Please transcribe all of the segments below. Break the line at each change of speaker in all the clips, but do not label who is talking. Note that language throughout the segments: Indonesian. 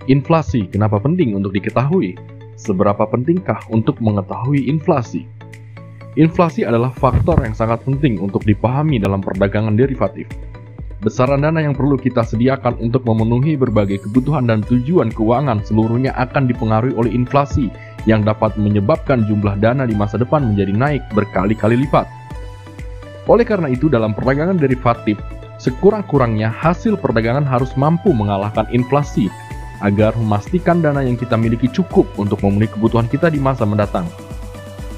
Inflasi kenapa penting untuk diketahui? Seberapa pentingkah untuk mengetahui inflasi? Inflasi adalah faktor yang sangat penting untuk dipahami dalam perdagangan derivatif. Besaran dana yang perlu kita sediakan untuk memenuhi berbagai kebutuhan dan tujuan keuangan seluruhnya akan dipengaruhi oleh inflasi yang dapat menyebabkan jumlah dana di masa depan menjadi naik berkali-kali lipat. Oleh karena itu, dalam perdagangan derivatif, sekurang-kurangnya hasil perdagangan harus mampu mengalahkan inflasi agar memastikan dana yang kita miliki cukup untuk memenuhi kebutuhan kita di masa mendatang.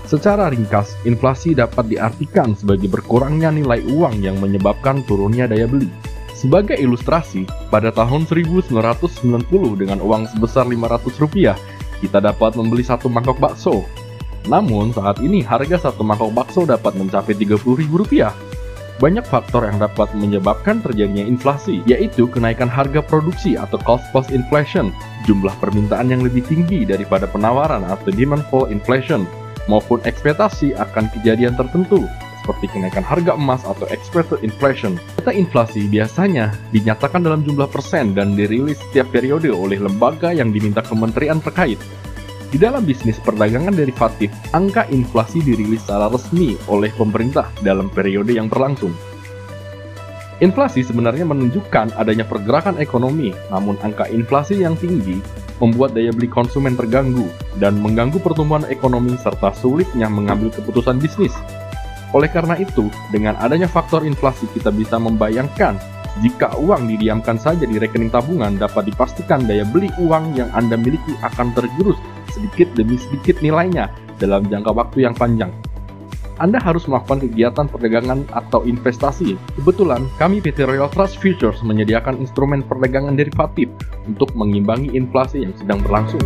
Secara ringkas, inflasi dapat diartikan sebagai berkurangnya nilai uang yang menyebabkan turunnya daya beli. Sebagai ilustrasi, pada tahun 1990 dengan uang sebesar Rp500, kita dapat membeli satu mangkok bakso. Namun saat ini harga satu mangkok bakso dapat mencapai Rp30.000. Banyak faktor yang dapat menyebabkan terjadinya inflasi, yaitu kenaikan harga produksi atau cost inflation, jumlah permintaan yang lebih tinggi daripada penawaran atau demand fall inflation, maupun ekspektasi akan kejadian tertentu, seperti kenaikan harga emas atau expected inflation. Data inflasi biasanya dinyatakan dalam jumlah persen dan dirilis setiap periode oleh lembaga yang diminta kementerian terkait. Di dalam bisnis perdagangan derivatif, angka inflasi dirilis secara resmi oleh pemerintah dalam periode yang berlangsung. Inflasi sebenarnya menunjukkan adanya pergerakan ekonomi, namun angka inflasi yang tinggi membuat daya beli konsumen terganggu dan mengganggu pertumbuhan ekonomi serta sulitnya mengambil keputusan bisnis. Oleh karena itu, dengan adanya faktor inflasi kita bisa membayangkan jika uang didiamkan saja di rekening tabungan, dapat dipastikan daya beli uang yang Anda miliki akan tergerus sedikit demi sedikit nilainya dalam jangka waktu yang panjang. Anda harus melakukan kegiatan perdagangan atau investasi. Kebetulan, kami PT Royal Trust Futures menyediakan instrumen perdagangan derivatif untuk mengimbangi inflasi yang sedang berlangsung.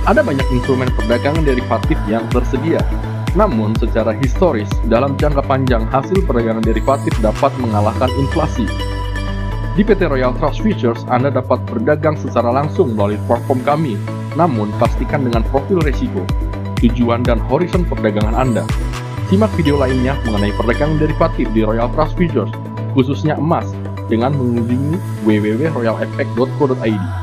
Ada banyak instrumen perdagangan derivatif yang tersedia. Namun, secara historis, dalam jangka panjang hasil perdagangan derivatif dapat mengalahkan inflasi. Di PT Royal Trust Futures, Anda dapat berdagang secara langsung melalui platform kami, namun pastikan dengan profil risiko, tujuan dan horizon perdagangan Anda. Simak video lainnya mengenai perdagangan derivatif di Royal Trust Futures, khususnya emas, dengan mengunjungi www.royalfx.co.id.